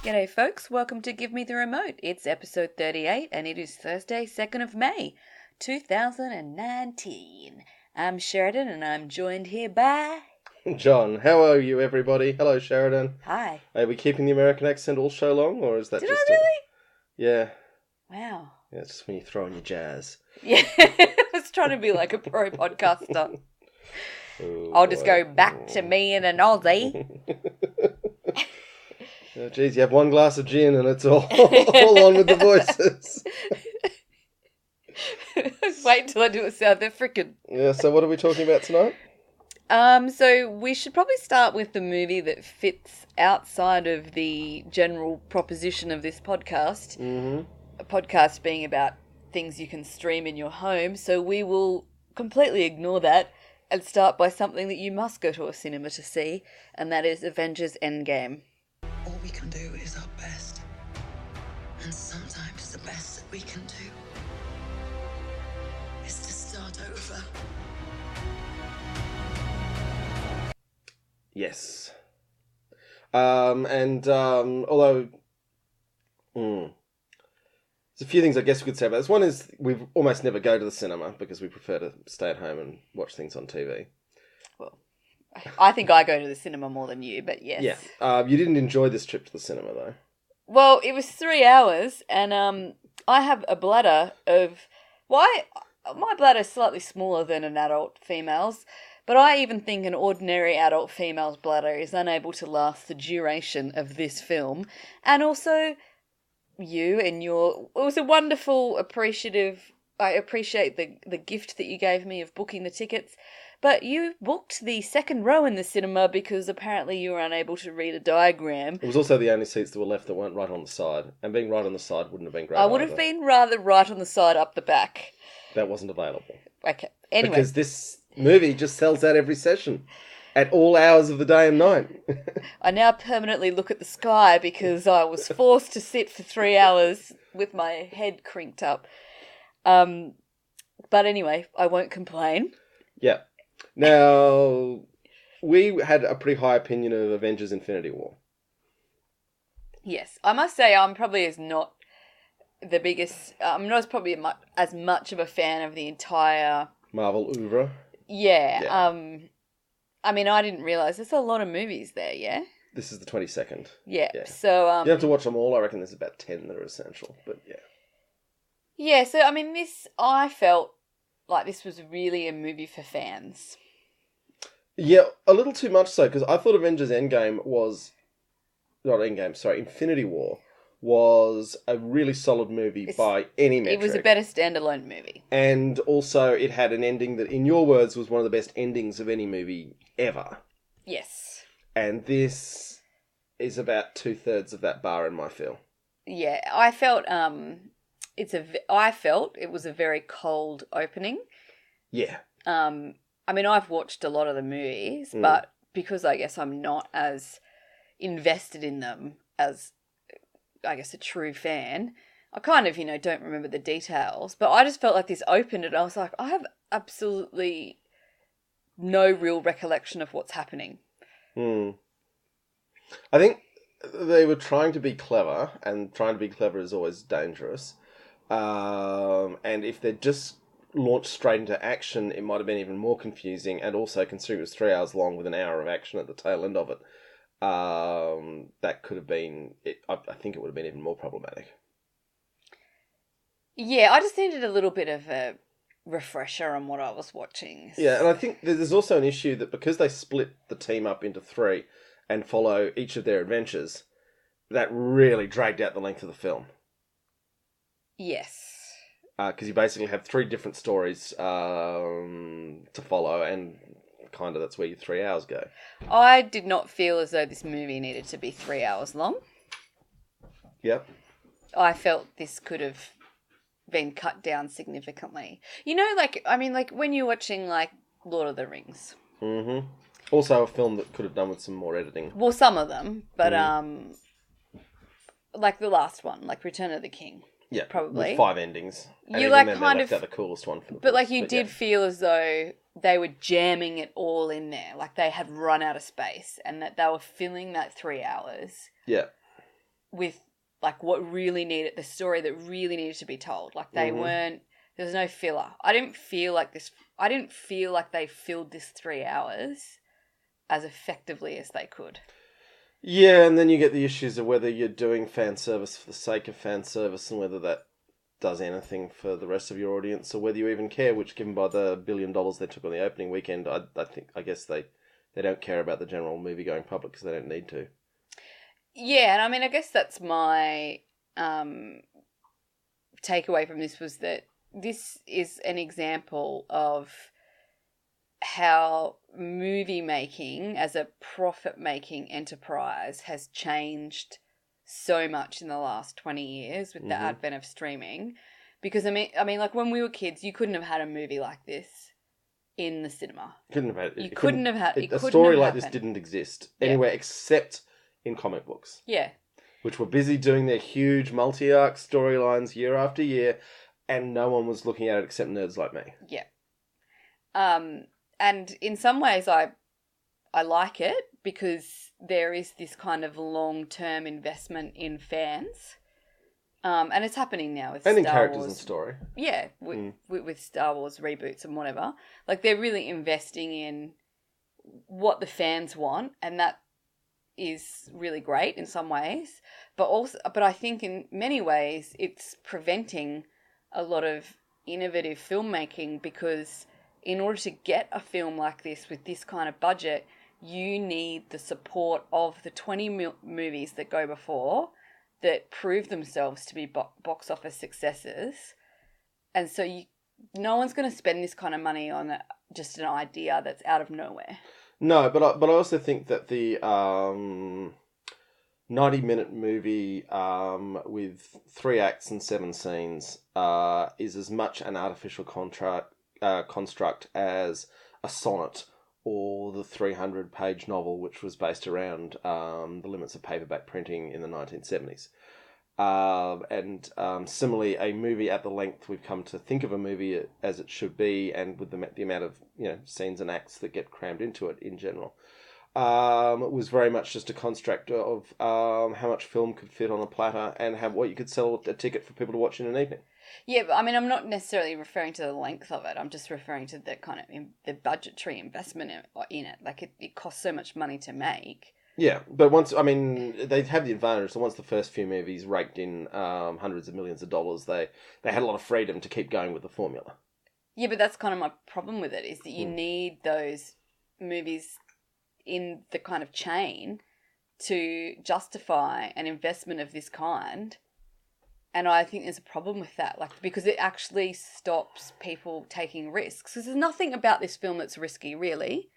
G'day folks, welcome to Give Me the Remote. It's episode 38 and it is Thursday, 2nd of May, 2019. I'm Sheridan and I'm joined here by... John. How are you, everybody? Hello, Sheridan. Hi. Are we keeping the American accent all show long, or is that Did just I really? Yeah. Wow. Yeah, it's just when you throw in your jazz. Yeah, I was trying to be like a pro podcaster. Oh, I'll just go back to me in an Aussie. Oh, geez, you have one glass of gin and it's all on with the voices. Wait until I do a South African. Yeah, so what are we talking about tonight? So we should probably start with the movie that fits outside of the general proposition of this podcast. Mm-hmm. A podcast being about things you can stream in your home. So we will completely ignore that and start by something that you must go to a cinema to see, and that is Avengers Endgame. All we can do is our best. And sometimes the best that we can do is to start over. Yes. Although... there's a few things I guess we could say about this. One is we almost never go to the cinema because we prefer to stay at home and watch things on TV. Well, I think I go to the cinema more than you, but yes. Yeah. You didn't enjoy this trip to the cinema, though. Well, it was 3 hours, and I have a bladder of... my bladder's slightly smaller than an adult female's, but I even think an ordinary adult female's bladder is unable to last the duration of this film. And also, you and your... It was a wonderful, appreciative... I appreciate the gift that you gave me of booking the tickets, but you booked the second row in the cinema because apparently you were unable to read a diagram. It was also the only seats that were left that weren't right on the side, and being right on the side wouldn't have been great. I would have been rather right on the side up the back. That wasn't available. Okay, anyway. Because this movie just sells out every session at all hours of the day and night. I now permanently look at the sky because I was forced to sit for 3 hours with my head crinked up. But anyway, I won't complain. Yeah. Now, we had a pretty high opinion of Avengers Infinity War. Yes, I must say I'm probably not as much of a fan of the entire... Marvel oeuvre. Yeah. I mean, I didn't realise there's a lot of movies there, yeah? This is the 22nd. Yeah. So... you don't have to watch them all. I reckon there's about 10 that are essential, but yeah. Yeah, so, I mean, I felt like this was really a movie for fans. Yeah, a little too much so, because I thought Avengers Endgame was... Infinity War was a really solid movie by any metric. It was a better standalone movie. And also it had an ending that, in your words, was one of the best endings of any movie ever. Yes. And this is about 2/3 of that bar in my feel. Yeah, I felt it was a very cold opening. Yeah. I mean, I've watched a lot of the movies, but because I guess I'm not as invested in them as, I guess, a true fan, I kind of, don't remember the details. But I just felt like this opened and I was like, I have absolutely no real recollection of what's happening. I think they were trying to be clever, and trying to be clever is always dangerous. And if they'd just launched straight into action, it might have been even more confusing. And also, considering it was 3 hours long with an hour of action at the tail end of it, that could have been... I think it would have been even more problematic. Yeah, I just needed a little bit of a refresher on what I was watching. Yeah, and I think there's also an issue that because they split the team up into three and follow each of their adventures, that really dragged out the length of the film. Yes. Because you basically have three different stories to follow, and kind of that's where your 3 hours go. I did not feel as though this movie needed to be 3 hours long. Yep. I felt this could have been cut down significantly. Like when you're watching, like, Lord of the Rings. Mm-hmm. Also a film that could have done with some more editing. Well, some of them, but, like the last one, like Return of the King. Yeah, probably. with 5 endings. And you even like then kind they of left out the coolest one for the But books, like you did feel as though they were jamming it all in there, like they had run out of space, and that they were filling that 3 hours. Yeah. with like what really needed the story that really needed to be told. Like they weren't. There was no filler. I didn't feel like they filled this 3 hours as effectively as they could. Yeah, and then you get the issues of whether you're doing fan service for the sake of fan service and whether that does anything for the rest of your audience, or whether you even care, which, given by the $1 billion they took on the opening weekend, I guess they don't care about the general movie-going public because they don't need to. Yeah, and I mean, I guess that's my takeaway from this, was that this is an example of how movie making as a profit-making enterprise has changed so much in the last 20 years with the advent of streaming. Because I mean, like when we were kids, you couldn't have had a movie like this in the cinema. Couldn't have had it. You couldn't have had it. A story like this didn't exist anywhere except in comic books. Yeah. Which were busy doing their huge multi-arc storylines year after year, and no one was looking at it except nerds like me. Yeah. And in some ways I like it because there is this kind of long-term investment in fans. And it's happening now with Star Wars. And in characters and story. Yeah, with Star Wars reboots and whatever. Like, they're really investing in what the fans want, and that is really great in some ways. But I think in many ways it's preventing a lot of innovative filmmaking, because in order to get a film like this with this kind of budget, you need the support of the 20 movies that go before that prove themselves to be box office successes. And so no one's going to spend this kind of money on just an idea that's out of nowhere. No, but I also think that the 90-minute movie with 3 acts and 7 scenes is as much an artificial construct as a sonnet or the 300-page novel, which was based around the limits of paperback printing in the 1970s. And similarly, a movie at the length we've come to think of a movie as it should be, and with the amount of scenes and acts that get crammed into it in general, was very much just a construct of how much film could fit on a platter and what you could sell a ticket for people to watch in an evening. Yeah, but I mean, I'm not necessarily referring to the length of it. I'm just referring to the kind of the budgetary investment in it. Like, it costs so much money to make. Yeah, but they have the advantage that once the first few movies raked in hundreds of millions of dollars, they had a lot of freedom to keep going with the formula. Yeah, but that's kind of my problem with it, is that you need those movies in the kind of chain to justify an investment of this kind. And I think there's a problem with that, because it actually stops people taking risks. Because there's nothing about this film that's risky, really.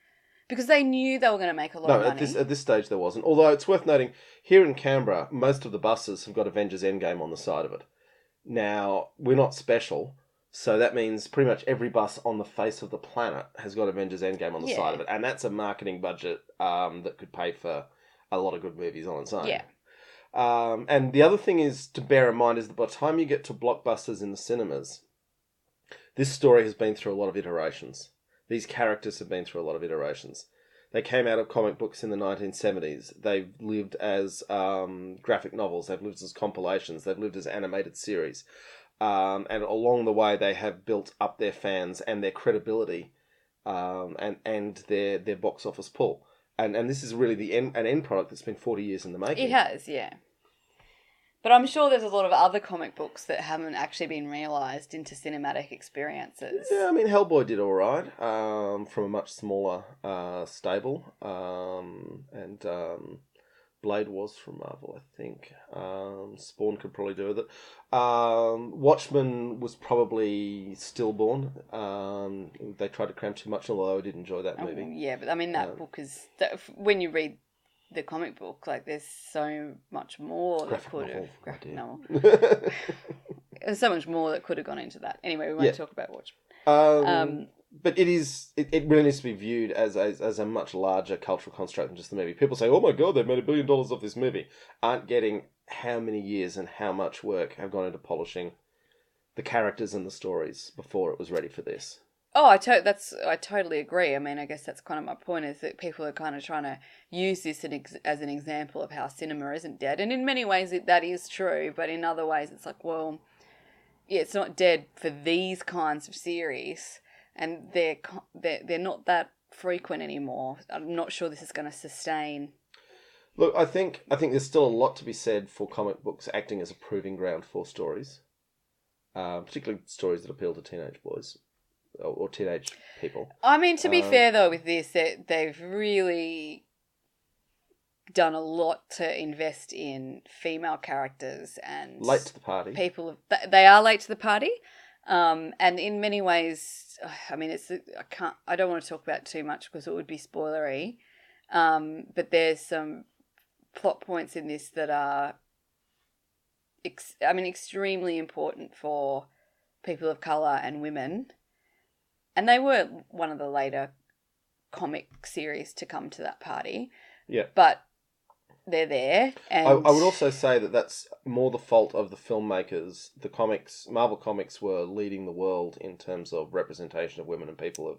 Because they knew they were going to make a lot of money. At this stage there wasn't. Although it's worth noting, here in Canberra, most of the buses have got Avengers Endgame on the side of it. Now, we're not special, so that means pretty much every bus on the face of the planet has got Avengers Endgame on the side of it. And that's a marketing budget that could pay for a lot of good movies on its own. Yeah. And the other thing is to bear in mind is that by the time you get to blockbusters in the cinemas, this story has been through a lot of iterations. These characters have been through a lot of iterations. They came out of comic books in the 1970s. They've lived as graphic novels. They've lived as compilations. They've lived as animated series. And along the way, they have built up their fans and their credibility and their box office pull. And this is really an end product that's been 40 years in the making. It has, yeah. But I'm sure there's a lot of other comic books that haven't actually been realised into cinematic experiences. Yeah, I mean, Hellboy did all right from a much smaller stable. And Blade was from Marvel, I think. Spawn could probably do with it. Watchmen was probably stillborn. They tried to cram too much, although I did enjoy that movie. Yeah, but I mean, that book is... when you read the comic book, there's so much more that could have... Graphic novel. There's so much more that could have gone into that. Anyway, we won't talk about Watchmen. But it really needs to be viewed as a much larger cultural construct than just the movie. People say, oh my God, they've made $1 billion off this movie. Aren't getting how many years and how much work have gone into polishing the characters and the stories before it was ready for this. Oh, I totally agree. I mean, I guess that's kind of my point is that people are kind of trying to use this as an example of how cinema isn't dead, and in many ways that is true, but in other ways it's like, well, yeah, it's not dead for these kinds of series, and they're not that frequent anymore. I'm not sure this is going to sustain. Look, I think there's still a lot to be said for comic books acting as a proving ground for stories, particularly stories that appeal to teenage boys or teenage people. I mean, to be fair though, with this, they've really done a lot to invest in female characters and Late to the party. They are late to the party, and in many ways, I mean, I don't want to talk about too much because it would be spoilery, but there's some plot points in this that are, extremely important for people of color and women, and they were one of the later comic series to come to that party. Yeah, but they're there, and I would also say that that's more the fault of the filmmakers. The Marvel Comics were leading the world in terms of representation of women and people of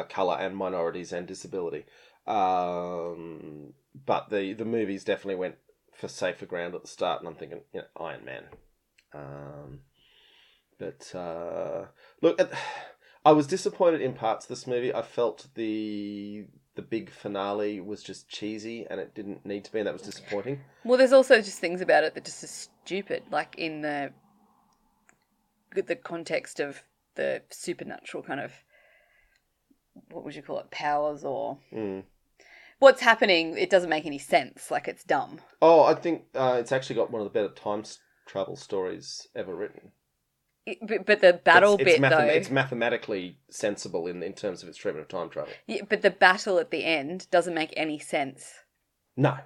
color and minorities and disability. But the movies definitely went for safer ground at the start, and I'm thinking, Iron Man. Look, I was disappointed in parts of this movie. I felt the big finale was just cheesy, and it didn't need to be, and that was disappointing. Well, there's also just things about it that just are stupid, like in the context of the supernatural kind of, what would you call it, powers or what's happening. It doesn't make any sense. Like, it's dumb. Oh, I think it's actually got one of the better time travel stories ever written. But the battle though... It's mathematically sensible in terms of its treatment of time travel. Yeah, but the battle at the end doesn't make any sense. No.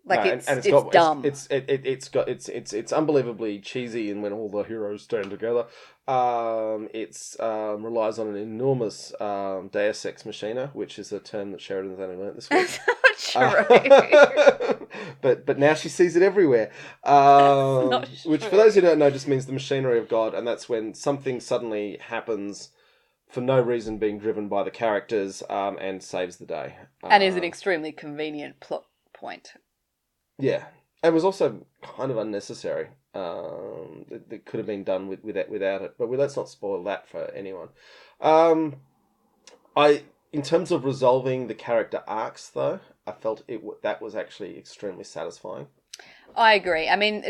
Like, it's dumb. It's unbelievably cheesy, and when all the heroes stand together, it relies on an enormous Deus Ex Machina, which is a term that Sheridan's only learnt this week. That's not true. But now she sees it everywhere. Not true. Which, for those who don't know, just means the machinery of God, and that's when something suddenly happens for no reason, being driven by the characters, and saves the day. And is an extremely convenient plot point. Yeah. It was also kind of unnecessary. That could have been done without it. But let's not spoil that for anyone. In terms of resolving the character arcs, though, I felt that was actually extremely satisfying. I agree. I mean,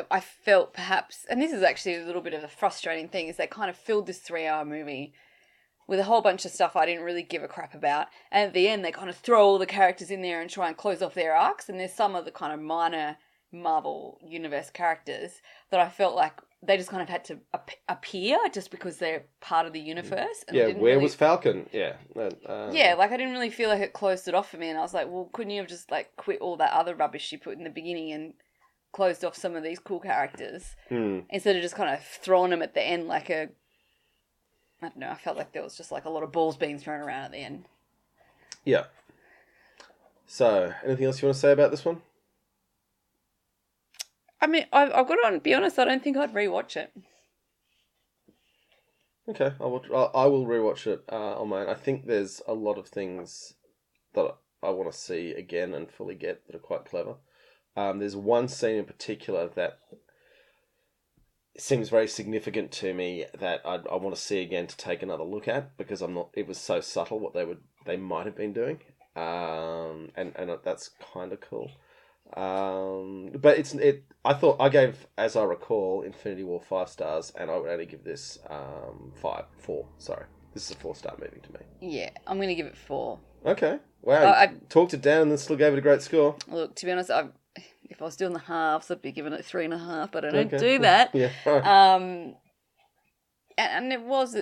I felt perhaps, and this is actually a little bit of a frustrating thing, is they kind of filled this 3-hour movie with a whole bunch of stuff I didn't really give a crap about. And at the end, they kind of throw all the characters in there and try and close off their arcs. And there's some of the kind of minor Marvel Universe characters that I felt like they just kind of had to appear just because they're part of the universe. And was Falcon? Yeah. I didn't really feel like it closed it off for me. And I was like, well, couldn't you have just like quit all that other rubbish you put in the beginning and closed off some of these cool characters instead of just kind of throwing them at the end like a... I don't know, I felt like there was just like a lot of balls being thrown around at the end. Yeah. So, anything else you want to say about this one? I mean, I've got to be honest, I don't think I'd rewatch it. Okay, I will rewatch it on my own. I think there's a lot of things that I want to see again and fully get that are quite clever. There's one scene in particular that seems very significant to me that I want to see again to take another look at, because it was so subtle what they might have been doing, and that's kind of cool. But I thought I gave, as I recall, Infinity War 5 stars, and I would only give this 4. Sorry, this is a 4-star movie to me. Yeah, I'm going to give it 4. Okay, wow, I talked it down and then still gave it a great score. Look, to be honest, if I was doing the halves, I'd be giving it 3.5, but I don't do that. Yeah, right. And it was...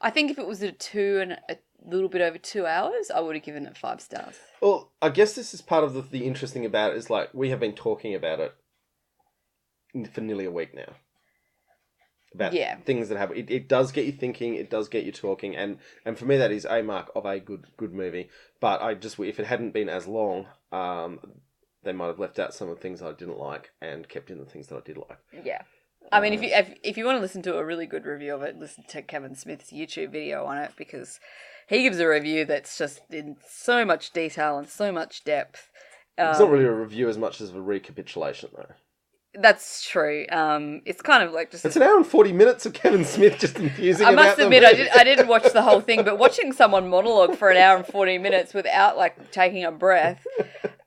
I think if it was a 2 and a little bit over 2 hours, I would have given it 5 stars. Well, I guess this is part of the interesting about it, is like, we have been talking about it for nearly a week now. About things that happen. It does get you thinking, it does get you talking, and for me that is a mark of a good movie. But if it hadn't been as long, they might have left out some of the things I didn't like and kept in the things that I did like. Yeah. I mean, if you want to listen to a really good review of it, listen to Kevin Smith's YouTube video on it, because he gives a review that's just in so much detail and so much depth. It's not really a review as much as a recapitulation, though. That's true. It's kind of like just... It's an hour and 40 minutes of Kevin Smith just infusing I about must admit, I didn't watch the whole thing, but watching someone monologue for an hour and 40 minutes without, like, taking a breath,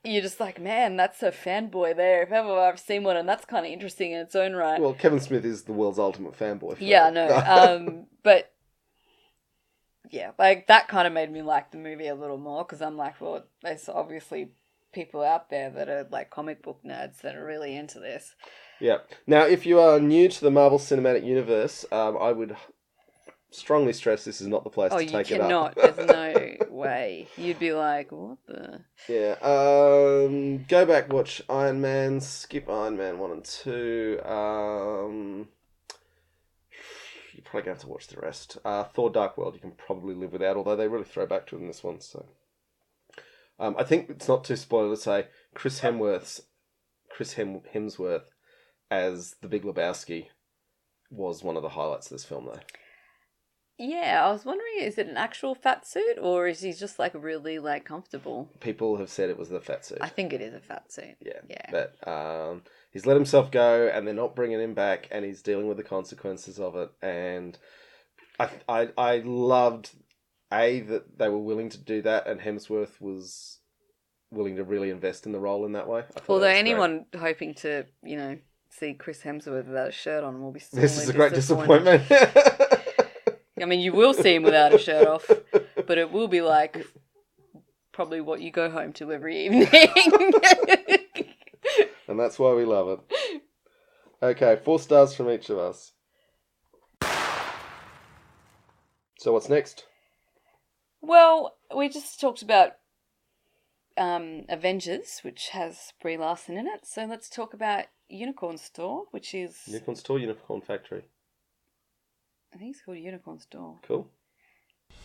you're just like, man, that's a fanboy there. If ever I've seen one, and that's kind of interesting in its own right. Well, Kevin Smith is the world's ultimate fanboy. Yeah, I know. But, yeah, like, that kind of made me like the movie a little more, because I'm like, well, there's obviously people out there that are, like, comic book nerds that are really into this. Yeah. Now, if you are new to the Marvel Cinematic Universe, I would strongly stress this is not the place to take it up. Oh, you cannot. There's no way. You'd be like, what the... Yeah. Go back, watch Iron Man, skip Iron Man 1 and 2. You're probably going to have to watch the rest. Thor Dark World you can probably live without, although they really throw back to it in this one, so... I think it's not too spoiler to say Chris Hemsworth as the Big Lebowski was one of the highlights of this film, though. Yeah, I was wondering, is it an actual fat suit, or is he just, like, really, like, comfortable? People have said it was the fat suit. I think it is a fat suit. Yeah. But he's let himself go, and they're not bringing him back, and he's dealing with the consequences of it. And I loved... that they were willing to do that, and Hemsworth was willing to really invest in the role in that way. Although anyone hoping to, see Chris Hemsworth without a shirt on will be sorely This is a great disappointment. I mean, you will see him without a shirt off, but it will be like probably what you go home to every evening. And that's why we love it. Okay, 4 stars from each of us. So what's next? Well, we just talked about Avengers, which has Brie Larson in it. So let's talk about Unicorn Store, which is... Unicorn Store, Unicorn Factory. I think it's called Unicorn Store. Cool.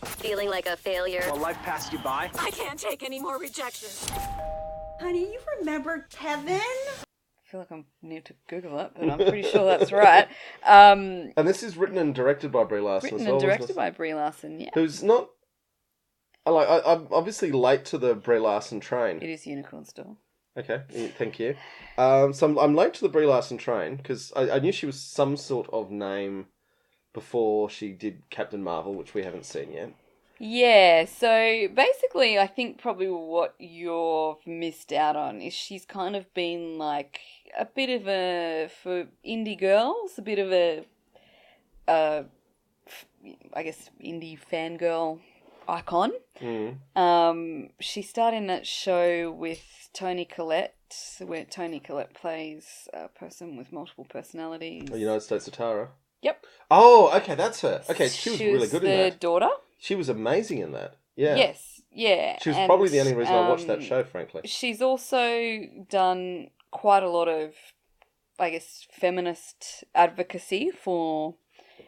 Feeling like a failure? Well, life passed you by. I can't take any more rejection. Honey, you remember Kevin? I feel like I need to Google it, but I'm pretty sure that's right. And this is written and directed by Brie Larson as well. Written and directed by Brie Larson, yeah. Who's not... I'm obviously late to the Brie Larson train. It is Unicorn Store. Okay, thank you. So I'm late to the Brie Larson train because I knew she was some sort of name before she did Captain Marvel, which we haven't seen yet. Yeah, so basically I think probably what you've missed out on is she's kind of been like a bit of for indie girls, a bit of I guess, indie fangirl icon. She starred in that show with Toni Collette, where Toni Collette plays a person with multiple personalities. United States of Tara. Yep. Oh, okay, that's her. Okay, she was really good in that. The daughter. She was amazing in that. Yeah. Yes, yeah. She was probably the only reason I watched that show, frankly. She's also done quite a lot of, I guess, feminist advocacy for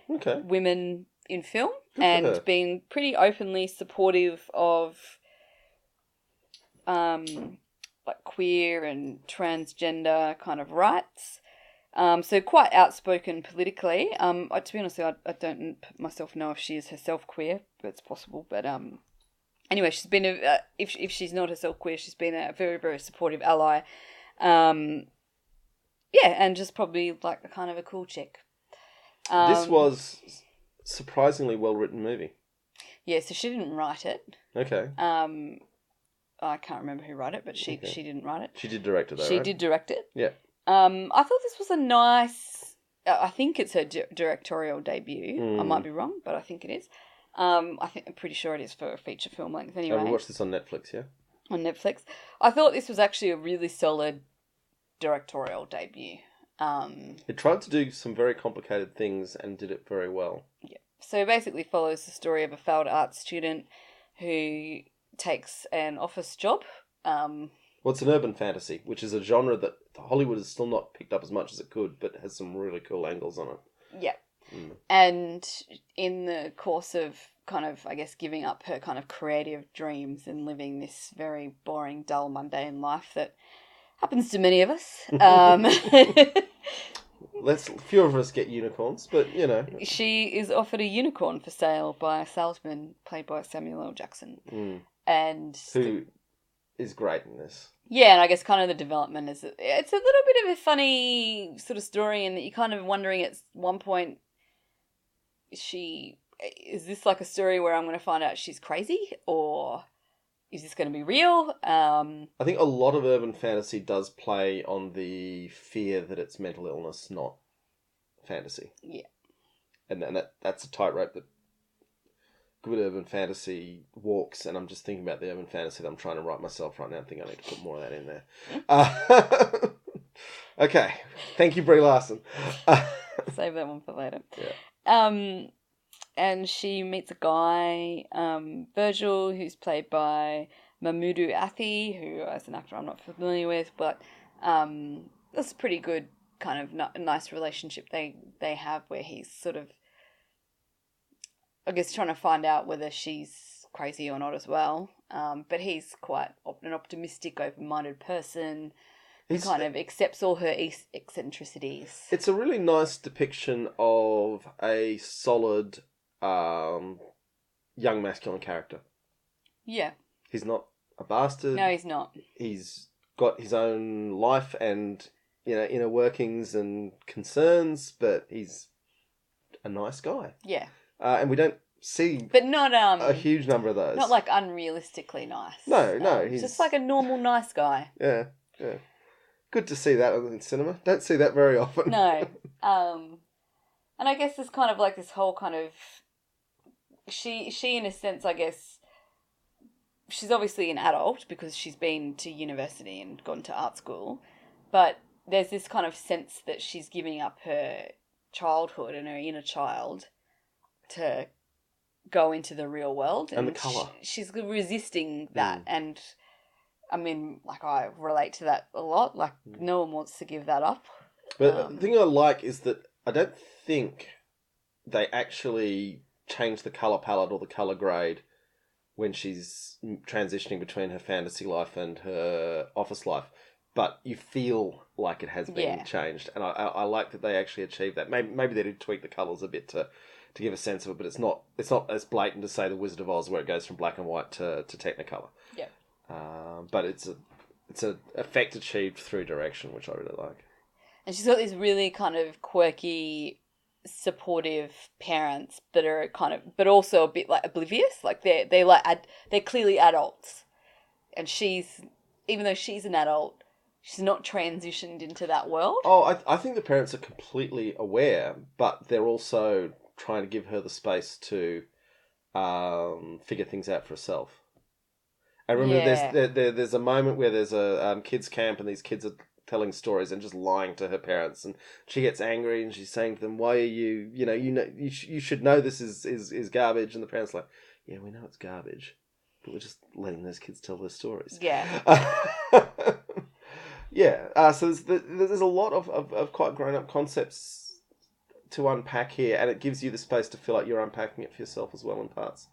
women in film, and being pretty openly supportive of like queer and transgender kind of rights. So quite outspoken politically. To be honest, I don't myself know if she is herself queer, but it's possible. But anyway, she's been if she's not herself queer, she's been a very, very supportive ally. And just probably like a kind of a cool chick. This was surprisingly well written movie. Yeah, so she didn't write it. Okay. I can't remember who wrote it, but she didn't write it. She did direct it, though, She right? did direct it. Yeah. I thought this was a nice... I think it's her directorial debut. I might be wrong, but I think it is. I'm pretty sure it is for a feature film length anyway. We watched this on Netflix, yeah? On Netflix. I thought this was actually a really solid directorial debut. It tried to do some very complicated things and did it very well. Yeah. So it basically follows the story of a failed art student who takes an office job. Well, it's an urban fantasy, which is a genre that Hollywood has still not picked up as much as it could, but has some really cool angles on it. Yeah. And in the course of kind of, I guess, giving up her kind of creative dreams and living this very boring, dull, mundane life that happens to many of us. Few of us get unicorns, but She is offered a unicorn for sale by a salesman played by Samuel L. Jackson. And who is great in this. Yeah, and I guess kind of the development it's a little bit of a funny sort of story in that you're kind of wondering at one point, is this like a story where I'm going to find out she's crazy, or is this going to be real? I think a lot of urban fantasy does play on the fear that it's mental illness, not fantasy. Yeah. And that's a tightrope that good urban fantasy walks, and I'm just thinking about the urban fantasy that I'm trying to write myself right now. I think I need to put more of that in there. Okay. Thank you, Brie Larson. Save that one for later. Yeah. And she meets a guy, Virgil, who's played by Mahmoud Athi, who as an actor I'm not familiar with, but that's a pretty good kind of nice relationship they have, where he's sort of, I guess, trying to find out whether she's crazy or not as well. But he's quite an optimistic, open-minded person. He kind of accepts all her eccentricities. It's a really nice depiction of a solid young masculine character. Yeah. He's not a bastard. No, he's not. He's got his own life and inner workings and concerns, but he's a nice guy. Yeah. And we don't see but not a huge number of those. Not like unrealistically nice. No, he's just like a normal nice guy. Yeah. Good to see that in cinema. Don't see that very often. No. And I guess there's kind of like this whole kind of she in a sense, I guess, she's obviously an adult because she's been to university and gone to art school, but there's this kind of sense that she's giving up her childhood and her inner child to go into the real world. And the colour. She's resisting that. And, I mean, like, I relate to that a lot. Like, no one wants to give that up. But the thing I like is that I don't think they actually change the colour palette or the colour grade when she's transitioning between her fantasy life and her office life. But you feel like it has been changed. And I like that they actually achieved that. Maybe they did tweak the colours a bit to give a sense of it, but it's not as blatant to say The Wizard of Oz, where it goes from black and white to Technicolor. Yeah. But it's an effect achieved through direction, which I really like. And she's got these really kind of quirky, supportive parents that are kind of, but also a bit like oblivious. Like they're clearly adults, and even though she's an adult, she's not transitioned into that world. Oh, I think the parents are completely aware, but they're also trying to give her the space to figure things out for herself. I remember there's a moment where there's a kids camp and these kids are telling stories and just lying to her parents, and she gets angry and she's saying to them, "Why are you you should know this is garbage," and the parents are like, "Yeah, we know it's garbage, but we're just letting those kids tell their stories." Yeah. Yeah. So there's a lot of quite grown up concepts to unpack here, and it gives you the space to feel like you're unpacking it for yourself as well in parts.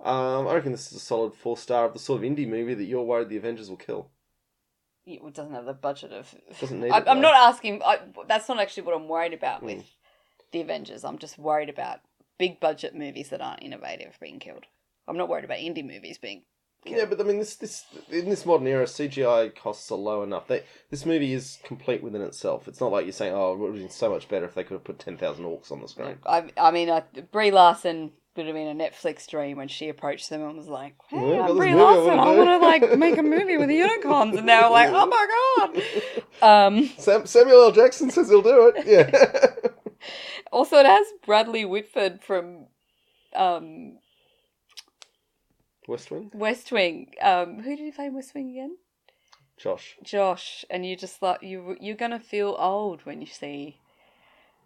I reckon this is a solid 4-star of the sort of indie movie that you're worried the Avengers will kill. It doesn't have the budget of... Doesn't need I'm not asking... that's not actually what I'm worried about with the Avengers. I'm just worried about big budget movies that aren't innovative being killed. I'm not worried about indie movies being killed. Yeah, but I mean, this in this modern era, CGI costs are low enough. This movie is complete within itself. It's not like you're saying, "Oh, it would have been so much better if they could have put 10,000 orcs on the screen." I mean, Brie Larson would have been a Netflix dream when she approached them and was like, "Hey, I'm Brie Larson. I want to make a movie with the unicorns," and they were like, "Oh my god!" Samuel L. Jackson says he'll do it. Yeah. Also, it has Bradley Whitford from West Wing. West Wing. Who did he play in West Wing again? Josh. And you just like you're gonna feel old when you see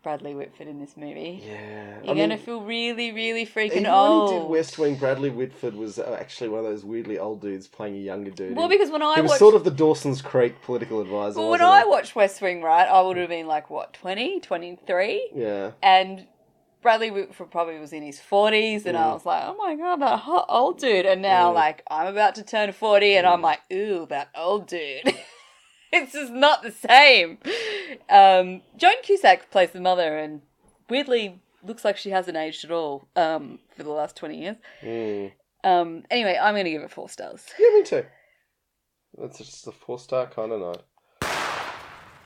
Bradley Whitford in this movie. Yeah, you're gonna feel really, really freaking even old. When he did West Wing, Bradley Whitford was actually one of those weirdly old dudes playing a younger dude. Well, because when he was sort of the Dawson's Creek political advisor. Well, when I watched West Wing, right, I would have been like, what, 20, 23? Yeah. And Bradley Whitford probably was in his 40s, and I was like, oh my god, that hot old dude. And now, like, I'm about to turn 40, and I'm like, ooh, that old dude. It's just not the same. Joan Cusack plays the mother, and weirdly looks like she hasn't aged at all for the last 20 years. Anyway, I'm going to give it 4 stars. Yeah, me too. That's just a 4-star kind of night.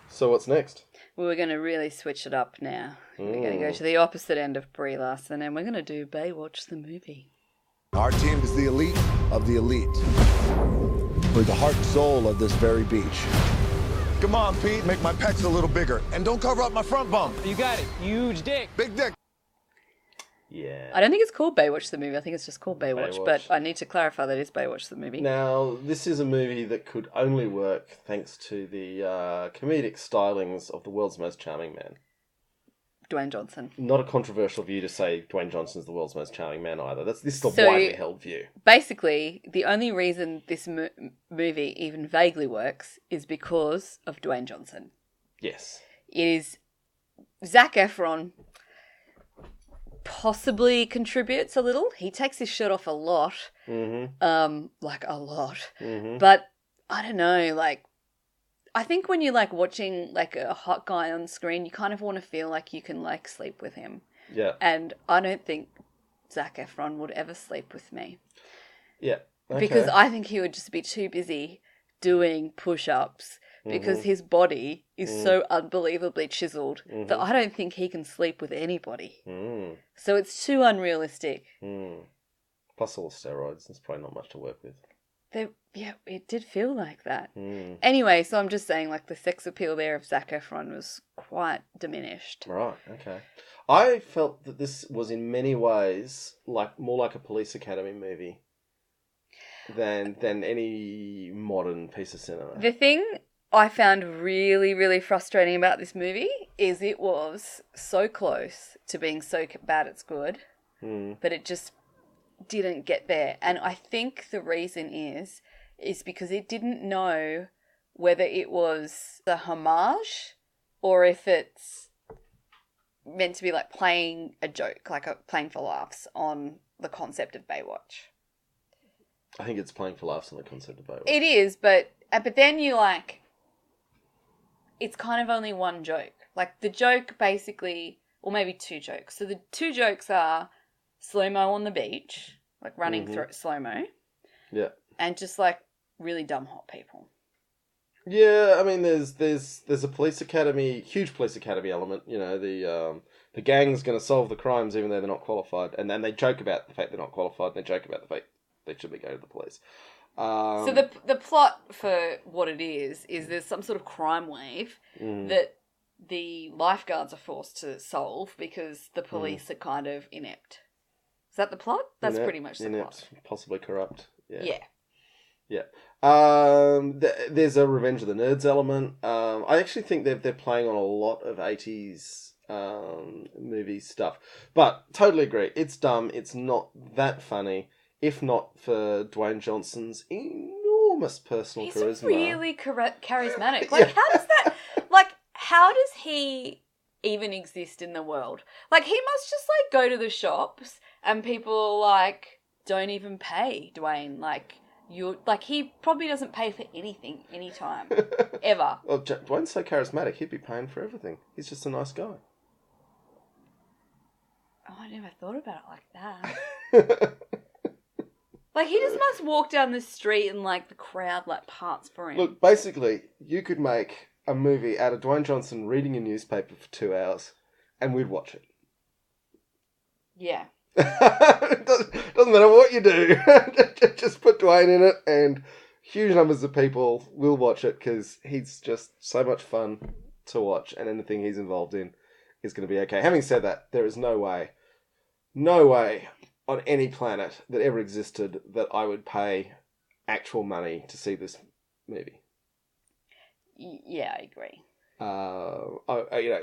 So what's next? Well, we're going to really switch it up now. We're going to go to the opposite end of Brie Larson, and we're going to do Baywatch the movie. Our team is the elite of the elite. We're the heart and soul of this very beach. Come on, Pete, make my pecs a little bigger. And don't cover up my front bump. You got it. Huge dick. Big dick. Yeah. I don't think it's called Baywatch the movie. I think it's just called Baywatch. Baywatch. But I need to clarify that it's Baywatch the movie. Now, this is a movie that could only work thanks to the comedic stylings of the world's most charming man. Dwayne Johnson. Not a controversial view to say Dwayne Johnson's the world's most charming man either. This is the So, widely held view. Basically, the only reason this movie even vaguely works is because of Dwayne Johnson. Yes. It is Zac Efron possibly contributes a little. He takes his shirt off a lot. Like a lot. But I don't know, like I think when you're like watching like a hot guy on screen, you kind of want to feel like you can like sleep with him. Yeah. And I don't think Zac Efron would ever sleep with me. Yeah. Okay. Because I think he would just be too busy doing push-ups because his body is so unbelievably chiseled that I don't think he can sleep with anybody. So it's too unrealistic. Plus all the steroids. There's probably not much to work with. Yeah, it did feel like that. Anyway, so I'm just saying, like, the sex appeal there of Zac Efron was quite diminished. Right, okay. I felt that this was in many ways more like a Police Academy movie than any modern piece of cinema. The thing I found really, really frustrating about this movie is it was so close to being so bad it's good, but it just didn't get there. And I think the reason is because it didn't know whether it was a homage or if it's meant to be like playing a joke, like playing for laughs on the concept of Baywatch. I think it's playing for laughs on the concept of Baywatch. It is, but then you like, it's kind of only one joke. Like the joke basically, or maybe 2 jokes. So the 2 jokes are slow-mo on the beach, like running through slow-mo. Yeah. And just like really dumb hot people. Yeah, I mean, there's a police academy, huge police academy element. You know, the gang's going to solve the crimes even though they're not qualified, and then they joke about the fact they're not qualified, and they joke about the fact they should be going to the police. So the plot for what it is there's some sort of crime wave that the lifeguards are forced to solve because the police are kind of inept. Is that the plot? That's pretty much the plot. Possibly corrupt. Yeah. Yeah. There's a Revenge of the Nerds element. I actually think they're playing on a lot of 80s movie stuff. But totally agree. It's dumb. It's not that funny, if not for Dwayne Johnson's enormous personal charisma. He's really charismatic. Like, how does he even exist in the world? Like, he must just, like, go to the shops and people, like, don't even pay Dwayne. Like, he probably doesn't pay for anything, anytime, ever. Well, Dwayne's so charismatic, he'd be paying for everything. He's just a nice guy. Oh, I never thought about it like that. Like, he just must walk down the street and, like, the crowd, like, parts for him. Look, basically, you could make a movie out of Dwayne Johnson reading a newspaper for 2 hours, and we'd watch it. Yeah. It doesn't matter what you do. Just put Dwayne in it, and huge numbers of people will watch it because he's just so much fun to watch, and anything he's involved in is going to be okay. Having said that, there is no way on any planet that ever existed that I would pay actual money to see this movie. Yeah, I agree.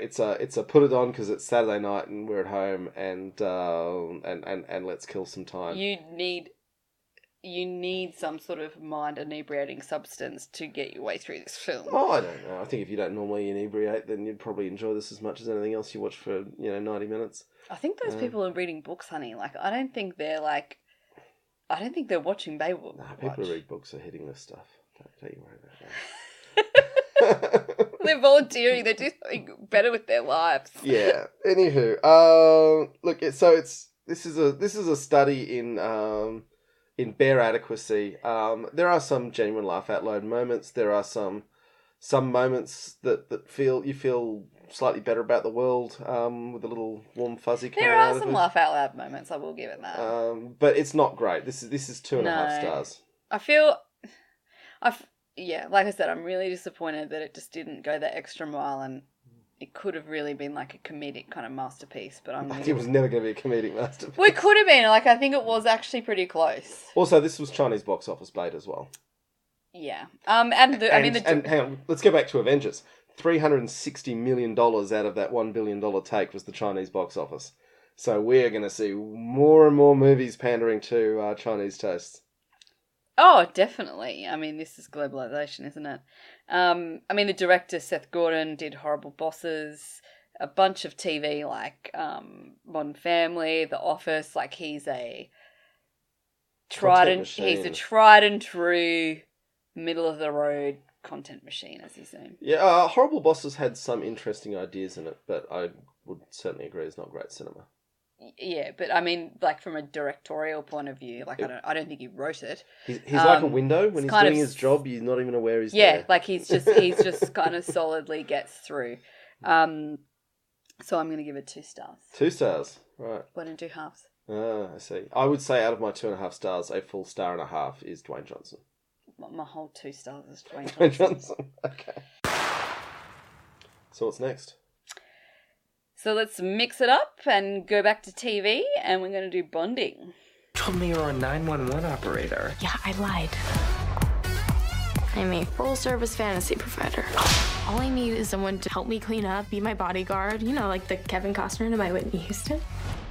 It's a put it on because it's Saturday night and we're at home and let's kill some time. You need some sort of mind inebriating substance to get your way through this film. Oh, I don't know. I think if you don't normally inebriate, then you'd probably enjoy this as much as anything else you watch for 90 minutes. I think those people are reading books, honey. Like, I don't think they're watching Baywatch. Nah, people who read books are hitting this stuff. Don't you worry about that. They're volunteering. They do something better with their lives. Yeah. Anywho, look. This is a study in bare adequacy. There are some genuine laugh out loud moments. There are some moments that you feel slightly better about the world. With a little warm fuzzy coming There out are of some it. laugh out loud moments. I will give it that. But it's not great. This is 2.5 No. stars. I feel, yeah, like I said, I'm really disappointed that it just didn't go that extra mile, and it could have really been like a comedic kind of masterpiece. But It was never going to be a comedic masterpiece. Well, it could have been. Like, I think it was actually pretty close. Also, this was Chinese box office bait as well. Yeah. And hang on, let's go back to Avengers. $360 million out of that $1 billion take was the Chinese box office. So we're going to see more and more movies pandering to Chinese tastes. Oh, definitely. I mean, this is globalization, isn't it? I mean, the director, Seth Gordon, did Horrible Bosses, a bunch of TV like Modern Family, The Office. Like, he's a tried and true, middle of the road content machine, as he's known. Yeah, Horrible Bosses had some interesting ideas in it, but I would certainly agree it's not great cinema. Yeah, but I mean, like from a directorial point of view, like I don't think he wrote it. He's like a window when he's doing his job. You're not even aware he's there. Yeah, like he's just kind of solidly gets through. So I'm going to give it 2 stars. 2 stars, right? 1 and 2 halves. Ah, I see. I would say out of my 2.5 stars, a full 1.5 stars is Dwayne Johnson. My whole 2 stars is Dwayne Johnson. Dwayne Johnson. Okay. So what's next? So let's mix it up and go back to TV, and we're going to do Bonding. Told me you were a 911 operator. Yeah, I lied. I'm a full-service fantasy provider. All I need is someone to help me clean up, be my bodyguard. You know, like the Kevin Costner to my Whitney Houston.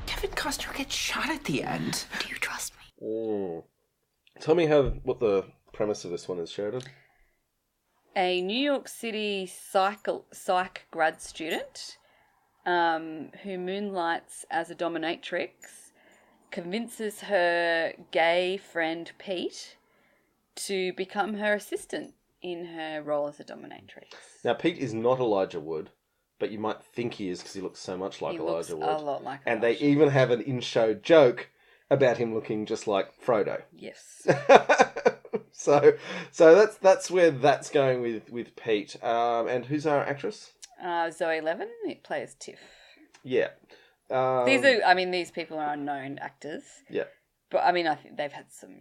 Kevin Costner gets shot at the end. Do you trust me? Tell me what the premise of this one is, Sheridan. A New York City psych grad student who moonlights as a dominatrix convinces her gay friend Pete to become her assistant in her role as a dominatrix. Now, Pete is not Elijah Wood, but you might think he is because he looks so much like Elijah Wood. He looks a lot like And Elijah. they even have an in-show joke about him looking just like Frodo. Yes. So that's where that's going with Pete. And who's our actress? Zoe Levin. It plays Tiff. Yeah. These people are unknown actors. Yeah. But I mean, I think they've had some,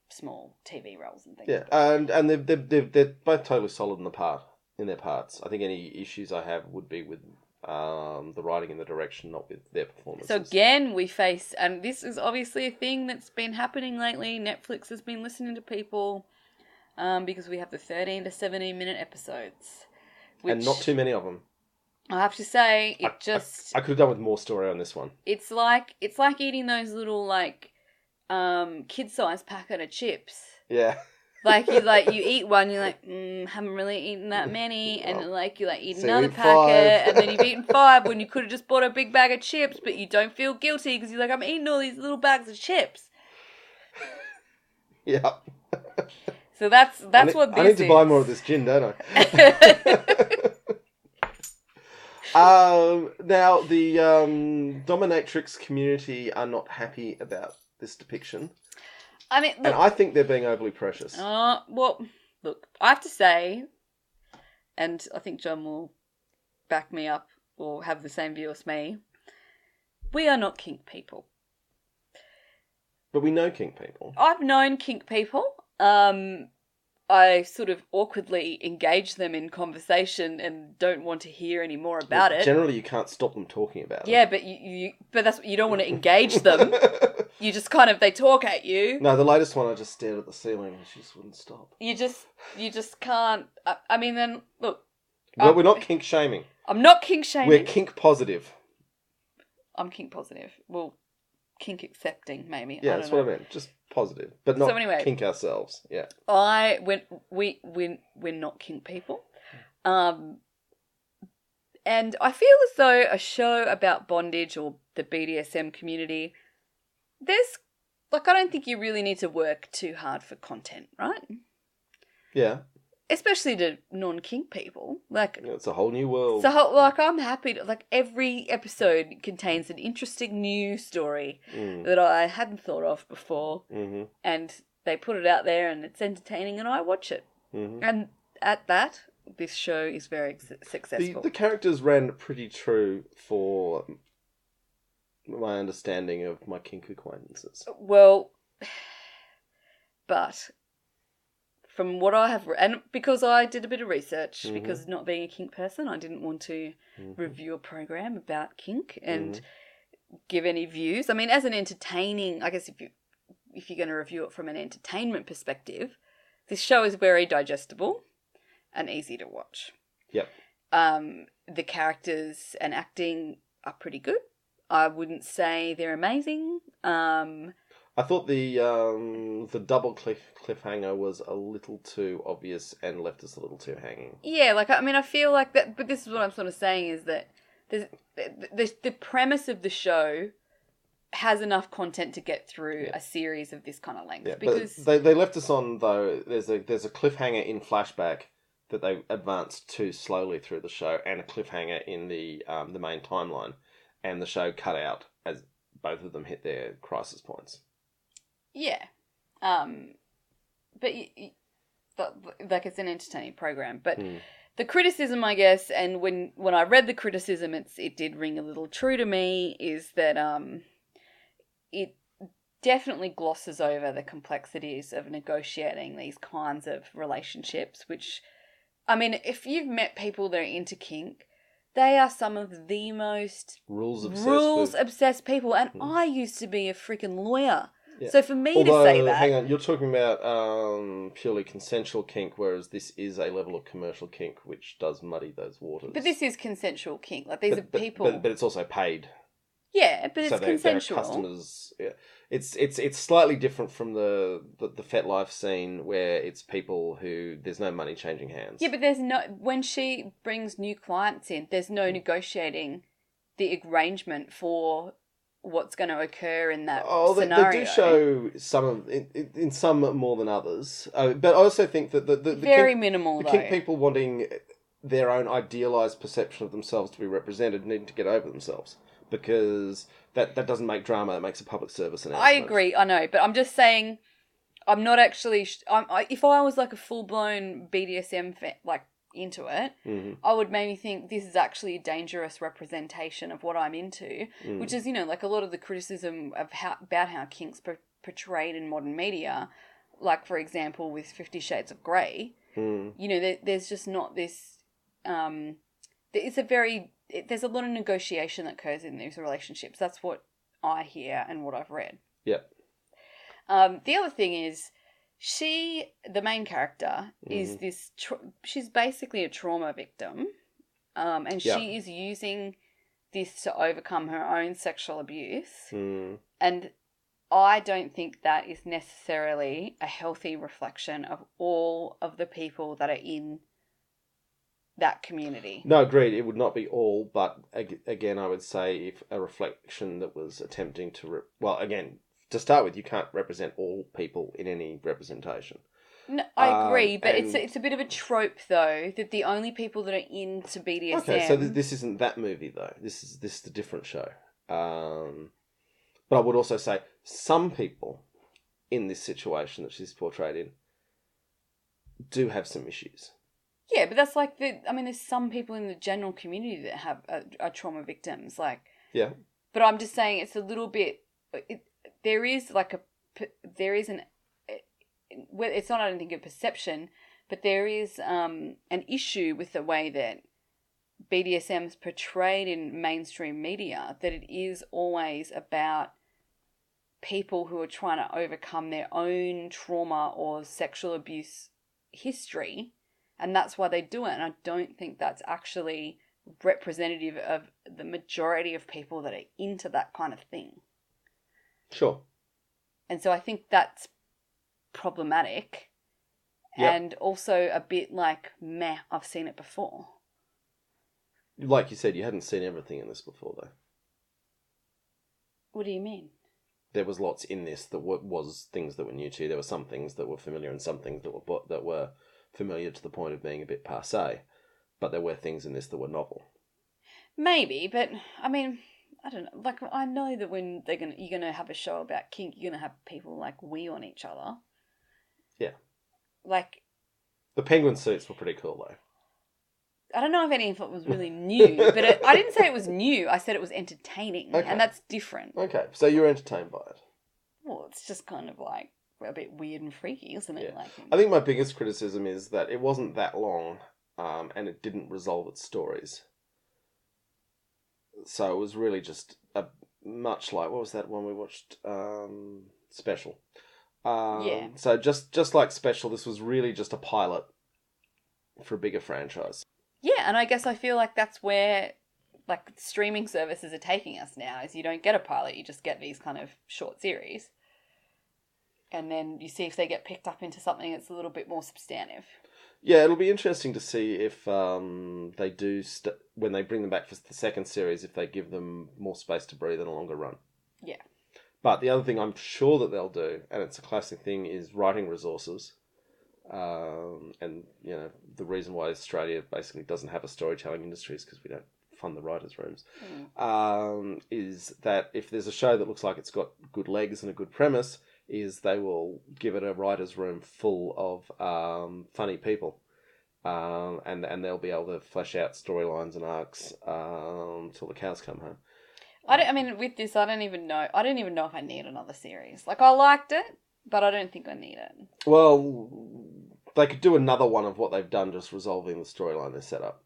small TV roles and things. Yeah, and they're both totally solid in their parts. I think any issues I have would be with the writing and the direction, not with their performances. So again, we face, and this is obviously a thing that's been happening lately. Netflix has been listening to people because we have the 13 to 17 minute episodes, and not too many of them. I have to say, I could have done with more story on this one. It's like eating those little kid-sized packet of chips. Yeah. You eat one, you're like, haven't really eaten that many, and you eat So another eat packet, 5. and then you've eaten 5 when you could have just bought a big bag of chips, but you don't feel guilty because you're like, I'm eating all these little bags of chips. Yeah. So that's what this is. I need to buy more of this gin, don't I? Now, the dominatrix community are not happy about this depiction. I mean, look, And I think they're being overly precious. well, look, I have to say, and I think John will back me up or have the same view as me, we are not kink people. But we know kink people. I've known kink people. I sort of awkwardly engage them in conversation and don't want to hear any more about it. Generally, you can't stop them talking about it. Yeah, but but that's you don't want to engage them. You just they talk at you. No, the latest one, I just stared at the ceiling and she just wouldn't stop. You just can't. I mean, then look. Well, we're not kink shaming. I'm not kink shaming. We're kink positive. I'm kink positive. Well, kink accepting, maybe. Yeah, I that's don't know. what I meant. Just positive, but not kink ourselves. Yeah. We're not kink people, and I feel as though a show about bondage or the BDSM community, I don't think you really need to work too hard for content, right? Yeah. especially to non-kink people. Like, It's a whole new world. so, like, I'm happy to, like, every episode contains an interesting new story that I hadn't thought of before. Mm-hmm. And they put it out there and it's entertaining and I watch it. Mm-hmm. And at that, this show is very successful. The characters ran pretty true for my understanding of my kink acquaintances. Well, but from what I have, and because I did a bit of research, because not being a kink person, I didn't want to review a program about kink and give any views. I mean, as an entertaining, I guess if you're going to review it from an entertainment perspective, this show is very digestible and easy to watch. Yep. The characters and acting are pretty good. I wouldn't say they're amazing. I thought the double cliffhanger was a little too obvious and left us a little too hanging. Yeah, like, I mean, I feel like that, but this is what I'm sort of saying is that the premise of the show has enough content to get through a series of this kind of length. Yeah, because but they left us on, though, there's a cliffhanger in flashback that they advanced too slowly through the show, and a cliffhanger in the main timeline, and the show cut out as both of them hit their crisis points. Yeah. But like, it's an entertaining program. But the criticism, I guess, and when I read the criticism, it did ring a little true to me, is that it definitely glosses over the complexities of negotiating these kinds of relationships, which, I mean, if you've met people that are into kink, they are some of the most rules-obsessed people, and I used to be a freaking lawyer. Yeah. So for me to say that... Hang on, you're talking about purely consensual kink, whereas this is a level of commercial kink, which does muddy those waters. But this is consensual kink. Like, these are people... But it's also paid. Yeah, but it's consensual. They're customers. Yeah. It's slightly different from the FetLife scene, where it's people who there's no money changing hands. Yeah, but there's no, when she brings new clients in, there's no negotiating the arrangement for what's going to occur in that scenario. They do show some of in some more than others, but I also think that the very minimal. The kink people wanting their own idealized perception of themselves to be represented need to get over themselves. Because that doesn't make drama, it makes a public service announcement. I agree, I know, but I'm just saying, I'm not actually... if I was like a full-blown BDSM like into it, I would maybe think this is actually a dangerous representation of what I'm into, which is, like a lot of the criticism of about how kink's portrayed in modern media, like, for example, with 50 Shades of Grey, there's just not this... it's a very... There's a lot of negotiation that occurs in these relationships. That's what I hear and what I've read. Yep. The other thing is, the main character, is this... she's basically a trauma victim, and she is using this to overcome her own sexual abuse. And I don't think that is necessarily a healthy reflection of all of the people that are in that community. No, agreed. It would not be all, but again, I would say if a reflection that was attempting to... again, to start with, you can't represent all people in any representation. No, I agree, but it's a bit of a trope, though, that the only people that are into BDSM... Okay, so this isn't that movie, though. This is a different show. But I would also say some people in this situation that she's portrayed in do have some issues. Yeah, but that's like there's some people in the general community that have are trauma victims, like. Yeah. But I'm just saying it's a little bit. It's not, I don't think, a perception, but there is an issue with the way that BDSM is portrayed in mainstream media, that it is always about people who are trying to overcome their own trauma or sexual abuse history. And that's why they do it. And I don't think that's actually representative of the majority of people that are into that kind of thing. Sure. And so I think that's problematic. Yep. And also a bit like, meh, I've seen it before. Like you said, you hadn't seen everything in this before, though. What do you mean? There was lots in this that was things that were new to you. There were some things that were familiar and some things that were familiar to the point of being a bit passé. But there were things in this that were novel. Maybe, but I mean, I don't know. Like, I know that when you're gonna have a show about kink, you're gonna have people like wee on each other. Yeah. Like, the penguin suits were pretty cool though. I don't know if any of it was really new, but I didn't say it was new. I said it was entertaining, and that's different. Okay, so you're entertained by it. Well, it's just kind of like a bit weird and freaky, isn't it? Yeah. Like, I think my biggest criticism is that it wasn't that long, and it didn't resolve its stories. So it was really just much like, what was that one we watched? Special. Yeah. So just like Special, this was really just a pilot for a bigger franchise. Yeah, and I guess I feel like that's where like streaming services are taking us now, is you don't get a pilot, you just get these kind of short series. And then you see if they get picked up into something that's a little bit more substantive. Yeah, it'll be interesting to see if they do, when they bring them back for the second series, if they give them more space to breathe in a longer run. Yeah. But the other thing I'm sure that they'll do, and it's a classic thing, is writing resources. And, you know, the reason why Australia basically doesn't have a storytelling industry is because we don't fund the writers' rooms. Is that if there's a show that looks like it's got good legs and a good premise, is they will give it a writer's room full of funny people. And they'll be able to flesh out storylines and arcs till the cows come home. I mean, with this, I don't even know if I need another series. Like, I liked it, but I don't think I need it. Well, they could do another one of what they've done, just resolving the storyline they set up.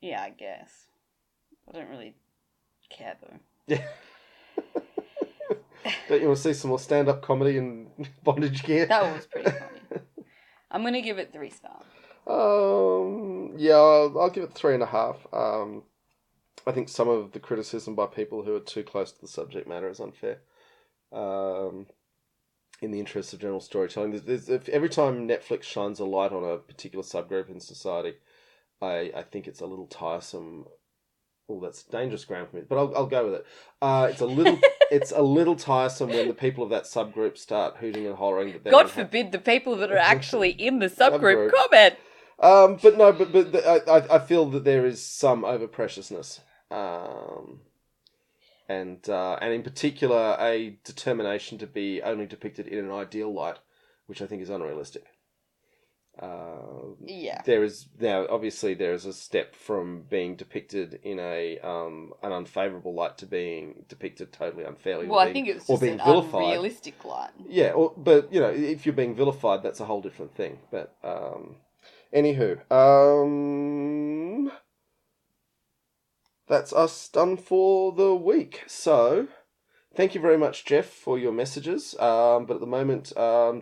Yeah, I guess. I don't really care, though. Yeah. Don't you want to see some more stand-up comedy and bondage gear? That was pretty funny. I'm going to give it 3 stars. Yeah, I'll give it 3.5. I think some of the criticism by people who are too close to the subject matter is unfair. In the interest of general storytelling, every time Netflix shines a light on a particular subgroup in society, I think it's a little tiresome. Oh, that's dangerous ground for me, but I'll go with it. It's a little tiresome when the people of that subgroup start hooting and hollering. That God forbid the people that are actually in the subgroup comment. I feel that there is some overpreciousness, and in particular a determination to be only depicted in an ideal light, which I think is unrealistic. Yeah. There is a step from being depicted in an unfavourable light to being depicted totally unfairly. Well, I think it's just an unrealistic light. Yeah, but you know, if you're being vilified, that's a whole different thing. But anywho, that's us done for the week. So, thank you very much, Jeff, for your messages. But at the moment,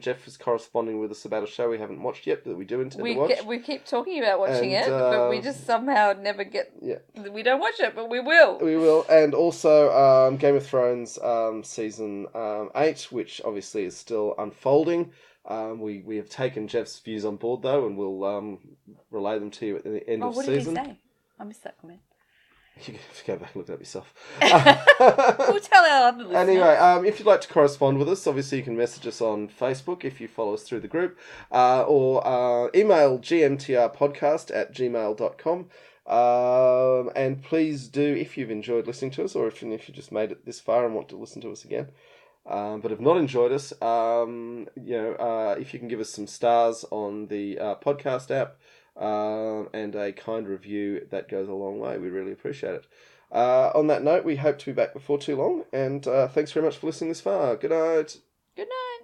Jeff is corresponding with us about a show we haven't watched yet, but we do intend to watch. We keep talking about watching it, but we just somehow never get... Yeah. We don't watch it, but we will. We will. And also Game of Thrones Season 8, which obviously is still unfolding. We have taken Jeff's views on board, though, and we'll relay them to you at the end of season. What did he say? I missed that comment. You have to go back and look it up yourself. We'll tell our other listeners. Anyway, if you'd like to correspond with us, obviously you can message us on Facebook if you follow us through the group, or email gmtrpodcast@gmail.com. And please do, if you've enjoyed listening to us, or if you just made it this far and want to listen to us again, but have not enjoyed us, if you can give us some stars on the podcast app, and a kind review, that goes a long way. We really appreciate it. On that note, we hope to be back before too long, and thanks very much for listening this far. Good night. Good night.